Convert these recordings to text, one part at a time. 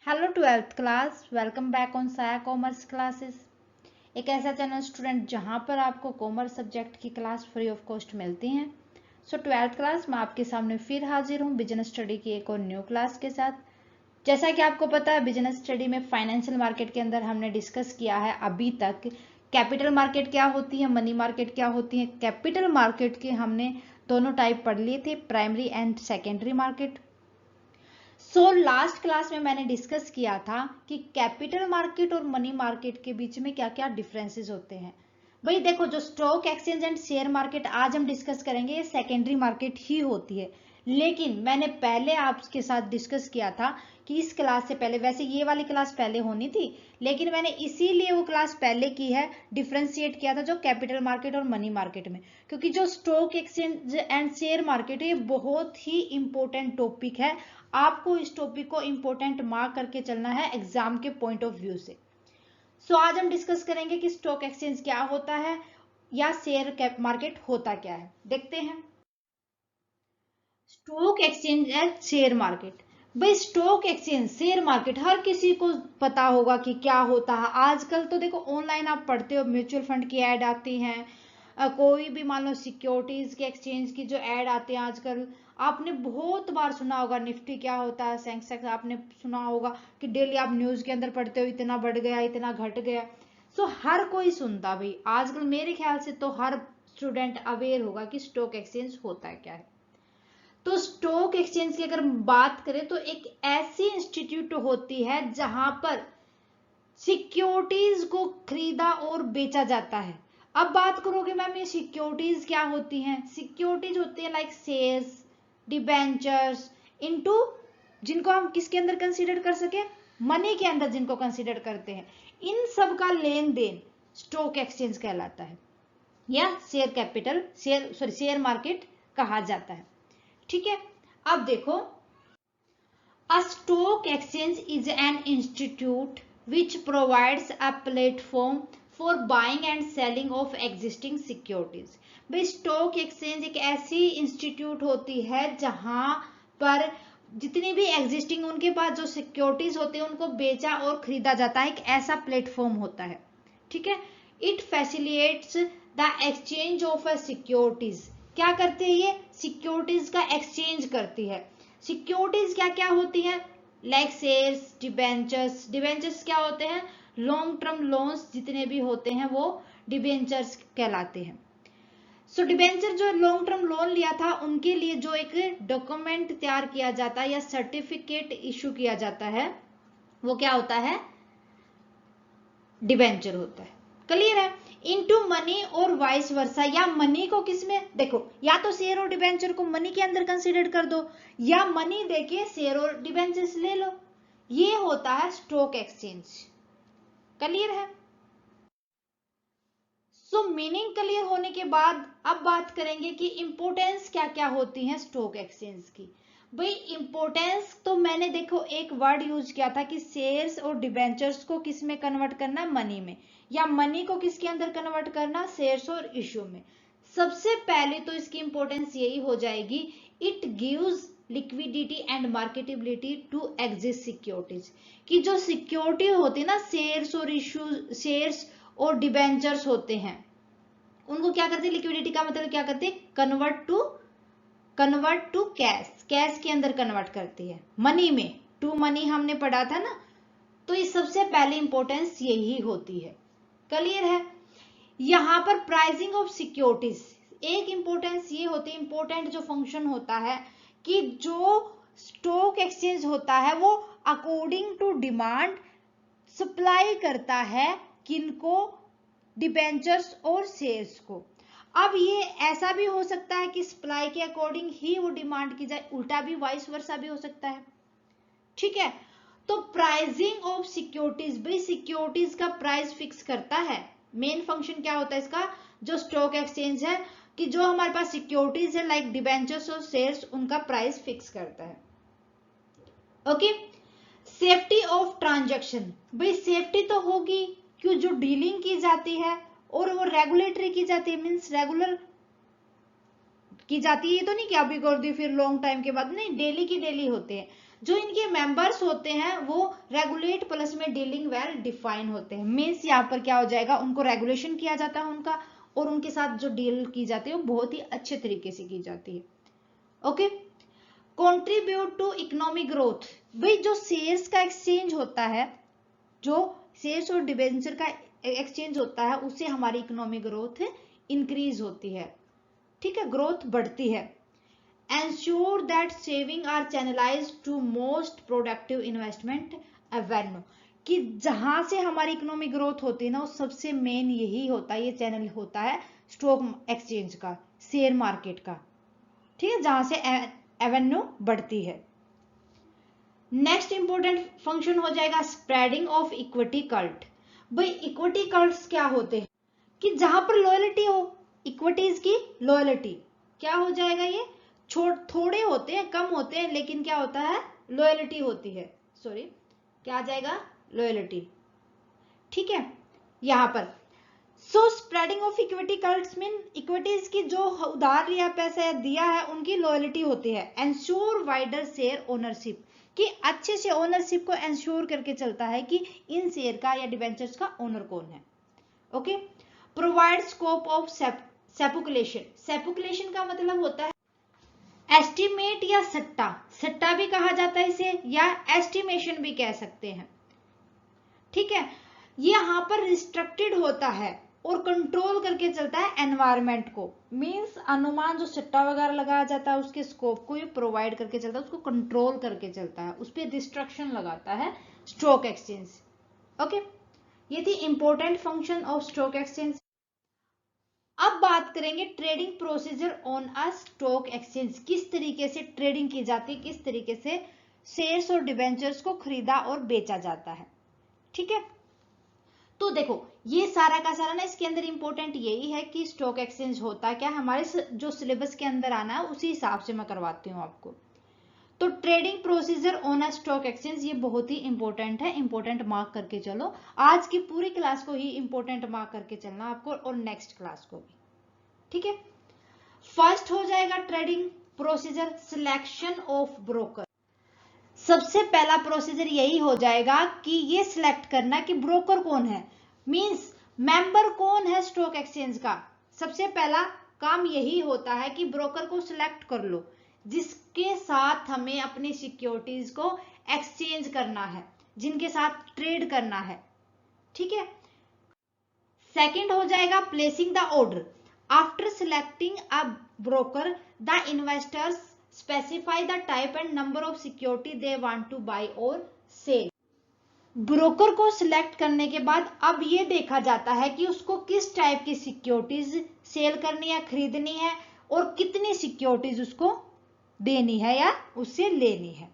Hello 12th class, welcome back on साया commerce classes. एक ऐसा चैनल स्टूडेंट जहां पर आपको कॉमर्स सब्जेक्ट की क्लास फ्री ऑफ कॉस्ट मिलती हैं। सो 12th क्लास मैं आपके सामने फिर हाजिर हूं बिजनेस स्टडी की एक और न्यू क्लास के साथ। जैसा कि आपको पता है, बिजनेस स्टडी में फाइनेंशियल मार्केट के अंदर हमने डिस्कस किया है अभी तक कैपिटल मार्केट क्या होती है, मनी मार्केट क्या होती है। कैपिटल मार्केट के हमने दोनों टाइप पढ़ लिए थे, primary and secondary market. Last class में मैंने डिस्कस किया था कि कैपिटल मार्केट और मनी मार्केट के बीच में क्या क्या डिफरेंसेस होते हैं। भाई देखो, जो stock exchange and share market आज हम डिस्कस करेंगे ये सेकेंडरी मार्केट ही होती है। लेकिन मैंने पहले आपके साथ डिस्कस किया था कि इस क्लास से पहले, वैसे ये वाली क्लास पहले होनी थी, लेकिन मैंने इसीलिए वो क्लास पहले की है, डिफ्रेंशिएट किया था जो कैपिटल मार्केट और मनी मार्केट में। क्योंकि जो stock exchange and share market है ये बहुत ही इंपॉर्टेंट टॉपिक है। आपको इस टॉपिक को इंपॉर्टेंट मार्क करके चलना है एग्जाम के पॉइंट ऑफ व्यू से। आज हम डिस्कस करेंगे कि स्टॉक एक्सचेंज क्या होता है या शेयर मार्केट होता क्या है। देखते हैं stock exchange and share market. भाई स्टॉक एक्सचेंज शेयर मार्केट हर किसी को पता होगा कि क्या होता है। आजकल तो देखो ऑनलाइन आप पढ़ते हो, म्यूचुअल फंड की ऐड आती हैं, कोई भी मान लो सिक्योरिटीज के एक्सचेंज की जो ऐड आते हैं आजकल। आपने बहुत बार सुना होगा निफ्टी क्या होता है, सेंसेक्स आपने सुना होगा कि डेली आप न्यूज के अंदर पढ़ते हो इतना बढ़ गया इतना घट गया। हर कोई सुनता भाई आजकल, मेरे ख्याल से तो हर स्टूडेंट अवेयर होगा कि स्टॉक एक्सचेंज होता है क्या है। तो स्टॉक एक्सचेंज की अगर बात करें तो एक ऐसी इंस्टीट्यूट होती है जहां पर सिक्योरिटीज को खरीदा और बेचा जाता है। अब बात करोगे मैम ये सिक्योरिटीज क्या होती हैं। सिक्योरिटीज होती है लाइक शेयर्स, डिबेंचर्स, इनटू जिनको हम किसके अंदर कंसीडर कर सके, मनी के अंदर जिनको कंसीडर करते हैं। इन सब का लेन देन स्टॉक एक्सचेंज कहलाता है या शेयर कैपिटल शेयर मार्केट कहा जाता है। ठीक है, अब देखो, a stock exchange is an institute which provides a platform for buying and selling of existing securities। भाई स्टॉक एक्सचेंज एक ऐसी इंस्टीट्यूट होती है जहां पर जितनी भी एग्जिस्टिंग उनके पास जो सिक्योरिटीज होती है उनको बेचा और खरीदा जाता है, एक ऐसा प्लेटफॉर्म होता है। ठीक है, it facilitates the exchange of a securities. क्या करती है ये, सिक्योरिटीज का एक्सचेंज करती है। सिक्योरिटीज क्या क्या होती हैं, लाइक शेयर्स, डिबेंचर्स। डिबेंचर्स क्या होते हैं, लॉन्ग टर्म लोन्स जितने भी होते हैं वो डिबेंचर्स कहलाते हैं। डिबेंचर जो लॉन्ग टर्म लोन लिया था उनके लिए जो एक डॉक्यूमेंट तैयार किया जाता है या सर्टिफिकेट इशू किया जाता है वो क्या होता है, डिबेंचर होता है। क्लियर है। इनटू मनी और वाइस वर्सा, या मनी को किसमें देखो, या तो शेयर और डिबेंचर को मनी के अंदर कंसीडर कर दो या मनी देके शेयर और डिबेंचर्स ले लो। ये होता है स्टॉक एक्सचेंज। क्लियर है। मीनिंग क्लियर होने के बाद अब बात करेंगे कि इंपोर्टेंस क्या क्या होती है स्टॉक एक्सचेंज की। भाई इंपोर्टेंस तो मैंने देखो एक वर्ड यूज किया था कि शेयर्स और डिबेंचर्स को किस में कन्वर्ट करना, मनी में, या मनी को किसके अंदर कन्वर्ट करना, शेयर्स और इश्यू में। सबसे पहले तो इसकी इंपोर्टेंस यही हो जाएगी, it gives liquidity and marketability to exist securities. कि जो सिक्योरिटी होती है ना, शेयर्स और इश्यू, शेयर्स और डिबेंचर्स होते हैं उनको क्या करते हैं, लिक्विडिटी का मतलब क्या करते हैं, कन्वर्ट टू कैश, कैश के अंदर कन्वर्ट करती है, मनी में, टू मनी हमने पढ़ा था ना। तो ये सबसे पहले इंपॉर्टेंस यही होती है। क्लियर है। यहां पर प्राइसिंग ऑफ सिक्योरिटीज एक इंपॉर्टेंस ये होती है, इंपॉर्टेंट जो फंक्शन होता है कि जो स्टॉक एक्सचेंज होता है वो अकॉर्डिंग टू डिमांड सप्लाई करता है किनको, डिबेंचर्स और शेयर्स को। अब ये ऐसा भी हो सकता है कि सप्लाई के अकॉर्डिंग ही वो डिमांड की जाए, उल्टा भी वाइस वर्सा भी हो सकता है। ठीक है। तो प्राइसिंग ऑफ सिक्योरिटीज, भाई सिक्योरिटीज का प्राइस फिक्स करता है। मेन फंक्शन क्या होता है इसका, जो स्टॉक एक्सचेंज है कि जो हमारे पास सिक्योरिटीज है लाइक डिबेंचर्स और शेयर्स उनका प्राइस फिक्स करता है। ओके। सेफ्टी ऑफ ट्रांजैक्शन, भाई सेफ्टी तो होगी क्यों, जो डीलिंग की जाती है और वो रेगुलेटरी की जाती है, मींस रेगुलर की जाती है। ये तो नहीं कि अभी कर दी फिर लॉन्ग टाइम के बाद, नहीं, डेली की डेली होते हैं। जो इनके मेंबर्स होते हैं वो रेगुलेट प्लस में डीलिंग वेल डिफाइन होते हैं। मीन्स यहाँ पर क्या हो जाएगा, उनको रेगुलेशन किया जाता है उनका, और उनके साथ जो डील की जाती है वो बहुत ही अच्छे तरीके से की जाती है। Okay, contribute to economic growth, भाई जो शेयर्स का एक्सचेंज होता है, जो शेयर्स और डिबेंचर का एक्सचेंज होता है, उससे हमारी इकोनॉमिक ग्रोथ इंक्रीज होती है, ठीक है, ग्रोथ बढ़ती है। Ensure that saving are channelized to most productive investment avenue, कि जहां से हमारी इकोनॉमिक ग्रोथ होती है ना, वो सबसे मेन यही होता है, ये चैनल होता है स्टॉक एक्सचेंज का, शेयर मार्केट का, ठीक है, जहां से एवेन्यू बढ़ती है। नेक्स्ट इंपॉर्टेंट फंक्शन हो जाएगा स्प्रेडिंग ऑफ इक्विटी कल्ट। भाई इक्विटी कल्ट्स क्या होते हैं, कि जहां पर लॉयल्टी हो, इक्विटीज की लॉयल्टी, क्या हो जाएगा, ये थोड़े होते हैं, कम होते हैं, लेकिन क्या होता है, लॉयल्टी होती है, सॉरी क्या आ जाएगा, लॉयल्टी, ठीक है, यहां पर। So spreading of equity cults mean equities की जो उधार लिया पैसा दिया है उनकी लॉयल्टी होती है। एंश्योर वाइडर शेयर ओनरशिप, कि अच्छे से ओनरशिप को एंश्योर करके चलता है कि इन शेयर का या डिबेंचर्स का ओनर कौन है। ओके, प्रोवाइड स्कोप ऑफ सेपुकुलेशन, सेपुकुलेशन का मतलब होता है एस्टिमेट या सट्टा, सट्टा भी कहा जाता है इसे, या एस्टिमेशन भी कह सकते हैं, ठीक है। ये यहाँ पर रिस्ट्रिक्टेड होता है और कंट्रोल करके चलता है एनवायरमेंट को, मींस अनुमान जो सट्टा वगैरह लगाया जाता है उसके स्कोप को ये प्रोवाइड करके चलता है, उसको कंट्रोल करके चलता है, उस पर रिस्ट्रिक्शन लगाता है स्टॉक एक्सचेंज। ओके, ये थी important function of stock exchange. अब बात करेंगे trading procedure on a stock exchange, किस तरीके से ट्रेडिंग की जाती है, किस तरीके से शेयर्स और डिबेंचर्स को खरीदा और बेचा जाता है, ठीक है। तो देखो ये सारा का सारा ना, इसके अंदर इंपॉर्टेंट यही है कि स्टॉक एक्सचेंज होता क्या, हमारे जो सिलेबस के अंदर आना है उसी हिसाब से मैं करवाती हूँ आपको। तो trading procedure on a stock exchange ये बहुत ही इंपॉर्टेंट है, इंपॉर्टेंट मार्क करके चलो, आज की पूरी क्लास को ही इंपॉर्टेंट मार्क करके चलना आपको, और नेक्स्ट क्लास को भी, ठीक है। फर्स्ट हो जाएगा trading procedure selection of broker. सबसे पहला प्रोसीजर यही हो जाएगा कि ये सिलेक्ट करना कि ब्रोकर कौन है, मींस मेंबर कौन है स्टॉक एक्सचेंज का। सबसे पहला काम यही होता है कि ब्रोकर को सिलेक्ट कर लो जिसके साथ हमें अपनी सिक्योरिटीज को एक्सचेंज करना है, जिनके साथ ट्रेड करना है, ठीक है। सेकंड हो जाएगा placing the order. After selecting a broker the investors specify the type and number of security they want to buy or sell। Broker को सिलेक्ट करने के बाद अब ये देखा जाता है कि उसको किस टाइप की सिक्योरिटीज सेल करनी है, खरीदनी है, और कितनी सिक्योरिटीज उसको देनी है या उससे लेनी है,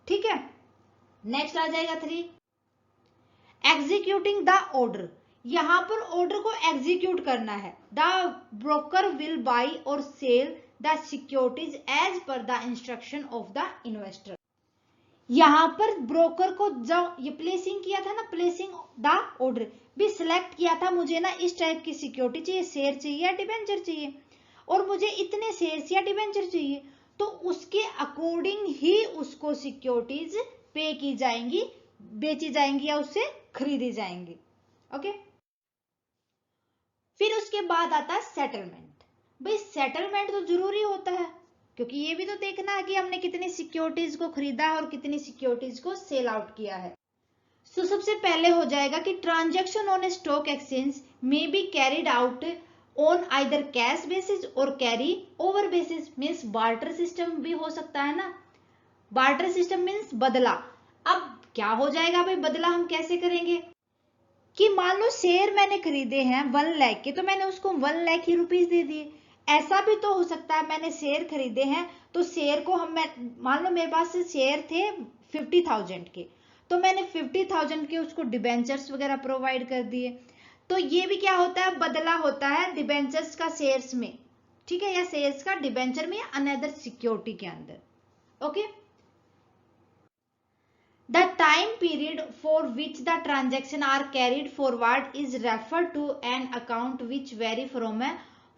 ठीक है। नेक्स्ट आ जाएगा 3 एग्जीक्यूटिंग द ऑर्डर। यहां पर ऑर्डर को एग्जीक्यूट करना है। द ब्रोकर विल बाई और sell the securities as per the instruction of the investor. यहां पर ब्रोकर को जो ये प्लेसिंग किया था ना, प्लेसिंग द ऑर्डर भी सिलेक्ट किया था, मुझे ना इस टाइप की सिक्योरिटी चाहिए, शेयर चाहिए या डिबेंचर चाहिए, और मुझे इतने शेयर्स या डिबेंचर चाहिए, तो उसके अकॉर्डिंग ही उसको सिक्योरिटीज पे की जाएंगी, बेची जाएंगी या उससे खरीदी जाएंगी। ओके, फिर उसके बाद आता है सेटलमेंट। भाई सेटलमेंट तो जरूरी होता है, क्योंकि ये भी तो देखना है कि हमने कितनी सिक्योरिटीज को खरीदा है और कितनी सिक्योरिटीज को सेल आउट किया है। सो सबसे पहले हो जाएगा कि transaction on a stock exchange may be carried out on either cash basis और carry over basis, means barter system भी हो सकता है ना। बार्टर सिस्टम मीन्स बदला। अब क्या हो जाएगा भाई, बदला हम कैसे करेंगे कि मान लो शेयर मैंने खरीदे हैं 1 लाख के, तो मैंने उसको 1 लाख ही रुपीस दे दिए। ऐसा भी तो हो सकता है मैंने शेयर खरीदे हैं तो शेयर को हम, मान लो मेरे पास शेयर थे 50,000 के, तो मैंने 50,000 के उसको डिबेंचर्स वगैरह प्रोवाइड कर दिए, तो ये भी क्या होता है, बदला होता है डिबेंचर्स का शेयर्स में, ठीक है, या शेयर्स का डिबेंचर में या अनदर सिक्योरिटी के अंदर। Okay, the time period for which the transaction are carried forward is referred to an account which vary from a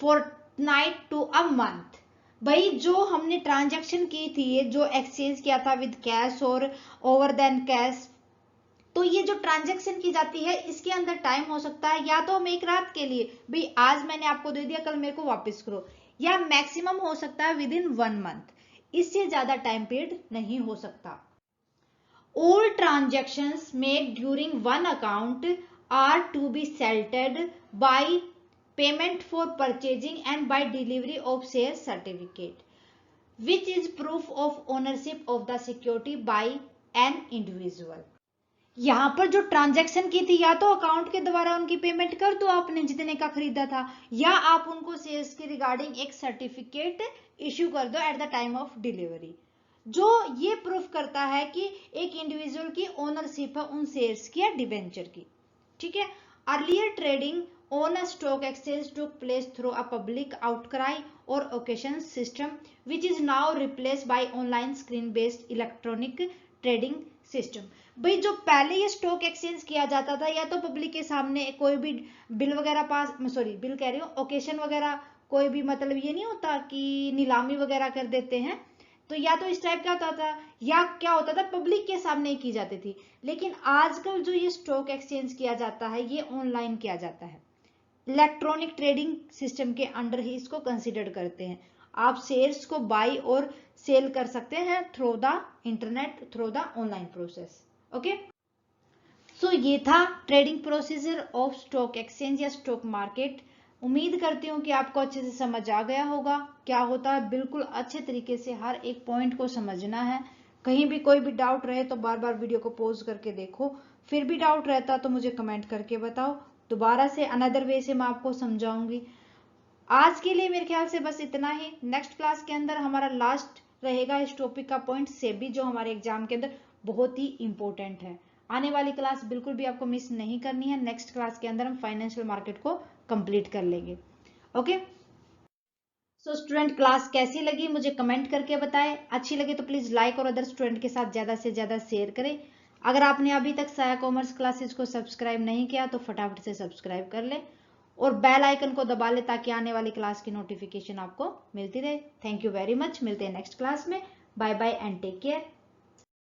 fortnight to a month। भाई जो हमने ट्रांजैक्शन की थी, जो एक्सचेंज किया था विद कैश और ओवर देन कैश, तो ये जो ट्रांजैक्शन की जाती है इसके अंदर टाइम हो सकता है या तो हम एक रात के लिए, भाई आज मैंने आपको दे दिया कल मेरे को वापस करो, या मैक्सिमम हो सकता है विद इन 1 मंथ, इससे ज्यादा टाइम पीरियड नहीं हो सकता। All transactions made during one account are to be settled by payment for purchasing and by delivery of share certificate, which is proof of ownership of the security by an individual। यहाँ पर जो transaction की थी, या तो account के द्वारा उनकी पेमेंट कर दो आपने जितने का खरीदा था, या आप उनको शेयर्स के रिगार्डिंग एक सर्टिफिकेट इश्यू कर दो at the time of delivery, जो ये प्रूफ करता है कि एक इंडिविजुअल की ओनरशिप है उन शेयर्स की या डिबेंचर की। ठीक है। Earlier trading on a stock exchange took place through a public outcry और auction system which is now replace by online screen based electronic trading system. भाई जो पहले ये स्टॉक एक्सचेंज किया जाता था, या तो पब्लिक के सामने कोई भी बिल वगैरह पास, सॉरी बिल कह रही हूँ, ओकेशन वगैरह, कोई भी मतलब ये नहीं होता कि नीलामी वगैरह कर देते हैं, तो या तो इस टाइप का होता था, या क्या होता था पब्लिक के सामने ही की जाती थी। लेकिन आजकल जो ये स्टॉक एक्सचेंज किया जाता है ये ऑनलाइन किया जाता है, इलेक्ट्रॉनिक ट्रेडिंग सिस्टम के अंडर ही इसको कंसिडर करते हैं। आप शेयर्स को बाई और सेल कर सकते हैं through the internet, through the online process. Okay, so ये था trading procedure of stock exchange या स्टॉक मार्केट। उम्मीद करती हूँ कि आपको अच्छे से समझ आ गया होगा क्या होता है। बिल्कुल अच्छे तरीके से हर एक पॉइंट को समझना है। कहीं भी कोई भी डाउट रहे तो बार बार वीडियो को पॉज करके देखो, फिर भी डाउट रहता तो मुझे कमेंट करके बताओ, दोबारा से अनदर वे से मैं आपको समझाऊंगी। आज के लिए मेरे ख्याल से बस इतना ही। नेक्स्ट क्लास के अंदर हमारा लास्ट रहेगा इस टॉपिक का पॉइंट सेबी, जो हमारे एग्जाम के अंदर बहुत ही इंपॉर्टेंट है। आने वाली क्लास बिल्कुल भी आपको मिस नहीं करनी है। नेक्स्ट क्लास के अंदर हम फाइनेंशियल मार्केट को कंप्लीट कर लेंगे। ओके, सो स्टूडेंट क्लास कैसी लगी मुझे कमेंट करके बताएं। अच्छी लगे तो प्लीज लाइक और अदर स्टूडेंट के साथ ज्यादा से ज्यादा शेयर करें। अगर आपने अभी तक साया कॉमर्स क्लासेस को सब्सक्राइब नहीं किया तो फटाफट से सब्सक्राइब कर ले और बेल आइकन को दबा ले ताकि आने वाली क्लास की नोटिफिकेशन आपको मिलती रहे। Thank you very much. मिलते हैं नेक्स्ट क्लास में। Bye bye and take care.